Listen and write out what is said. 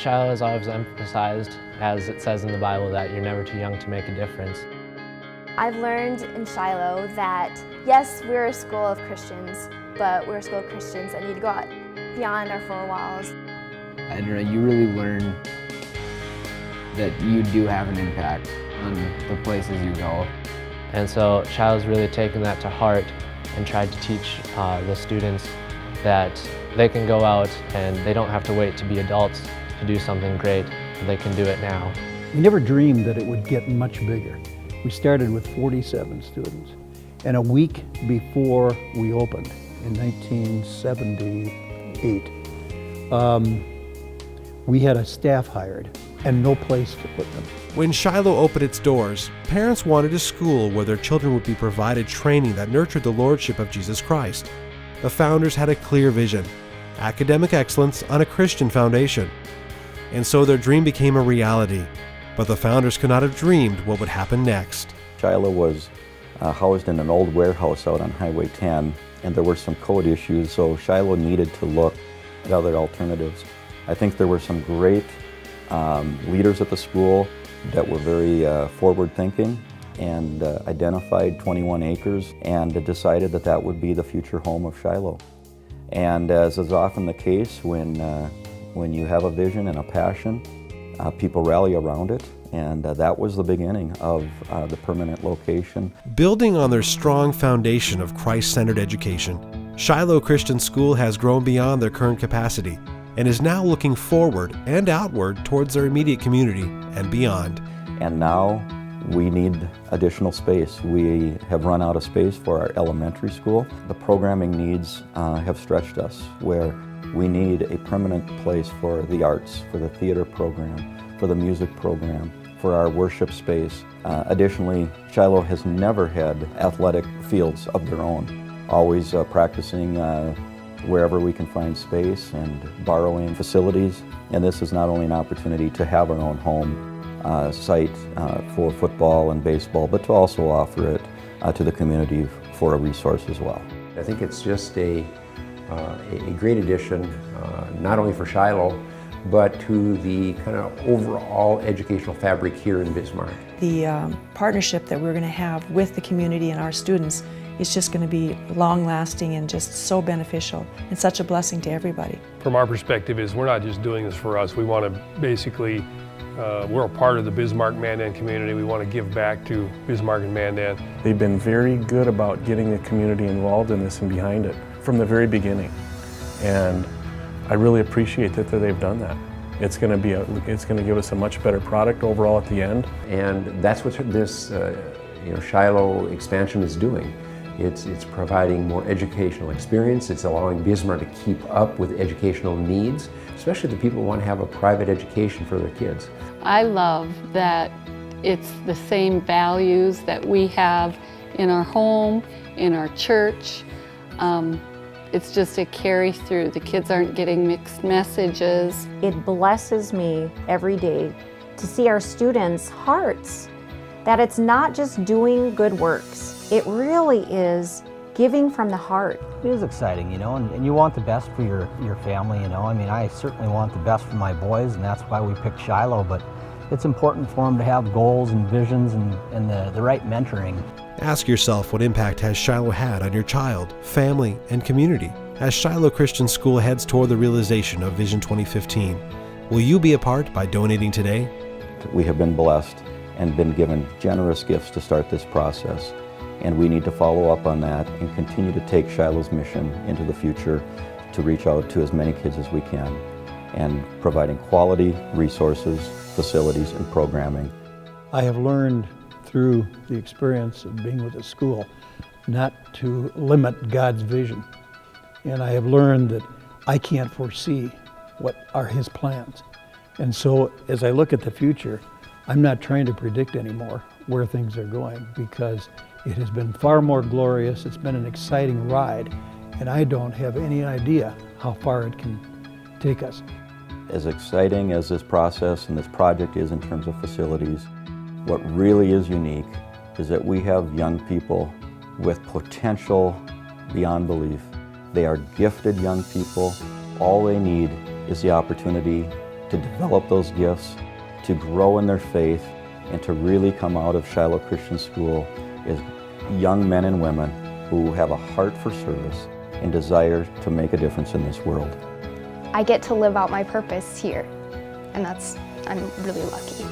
Shiloh has always emphasized, as it says in the Bible, that you're never too young to make a difference. I've learned in Shiloh that, yes, we're a school of Christians, but we're a school of Christians that need to go out beyond our four walls. I don't know, you really learn that you do have an impact on the places you go. And so Shiloh's really taken that to heart and tried to teach the students that they can go out and they don't have to wait to be adults to do something great. They can do it now. We never dreamed that it would get much bigger. We started with 47 students, and a week before we opened in 1978, we had a staff hired and no place to put them. When Shiloh opened its doors, parents wanted a school where their children would be provided training that nurtured the Lordship of Jesus Christ. The founders had a clear vision: academic excellence on a Christian foundation. And so their dream became a reality. But the founders could not have dreamed what would happen next. Shiloh was housed in an old warehouse out on Highway 10, and there were some code issues, so Shiloh needed to look at other alternatives. I think there were some great leaders at the school that were very forward-thinking and identified 21 acres and decided that that would be the future home of Shiloh. And as is often the case when you have a vision and a passion, people rally around it, and that was the beginning of the permanent location. Building on their strong foundation of Christ-centered education, Shiloh Christian School has grown beyond their current capacity and is now looking forward and outward towards their immediate community and beyond. And now we need additional space. We have run out of space for our elementary school. The programming needs have stretched us, where we need a permanent place for the arts, for the theater program, for the music program, for our worship space. Additionally, Shiloh has never had athletic fields of their own, always practicing wherever we can find space and borrowing facilities. And this is not only an opportunity to have our own home site for football and baseball, but to also offer it to the community for a resource as well. I think it's just a great addition, not only for Shiloh, but to the kind of overall educational fabric here in Bismarck. The partnership that we're going to have with the community and our students is just going to be long-lasting and just so beneficial and such a blessing to everybody. From our perspective is we're not just doing this for us. We want to basically, we're a part of the Bismarck-Mandan community. We want to give back to Bismarck and Mandan. They've been very good about getting the community involved in this and behind it from the very beginning. And I really appreciate that they've done that. It's going to give us a much better product overall at the end. And that's what this Shiloh expansion is doing. It's providing more educational experience. It's allowing Bismarck to keep up with educational needs, especially the people who want to have a private education for their kids. I love that it's the same values that we have in our home, in our church. It's just a carry through. The kids aren't getting mixed messages. It blesses me every day to see our students' hearts, that it's not just doing good works. It really is giving from the heart. It is exciting, and you want the best for your family, I mean, I certainly want the best for my boys, and that's why we picked Shiloh, but it's important for them to have goals and visions and the right mentoring. Ask yourself, what impact has Shiloh had on your child, family, and community? As Shiloh Christian School heads toward the realization of Vision 2015, will you be a part by donating today? We have been blessed and been given generous gifts to start this process, and we need to follow up on that and continue to take Shiloh's mission into the future to reach out to as many kids as we can, and providing quality resources, facilities, and programming. I have learned through the experience of being with a school not to limit God's vision. And I have learned that I can't foresee what are His plans. And so as I look at the future, I'm not trying to predict anymore where things are going, because it has been far more glorious. It's been an exciting ride, and I don't have any idea how far it can take us. As exciting as this process and this project is in terms of facilities, what really is unique is that we have young people with potential beyond belief. They are gifted young people. All they need is the opportunity to to develop those gifts, to grow in their faith, and to really come out of Shiloh Christian School as young men and women who have a heart for service and desire to make a difference in this world. I get to live out my purpose here, and I'm really lucky.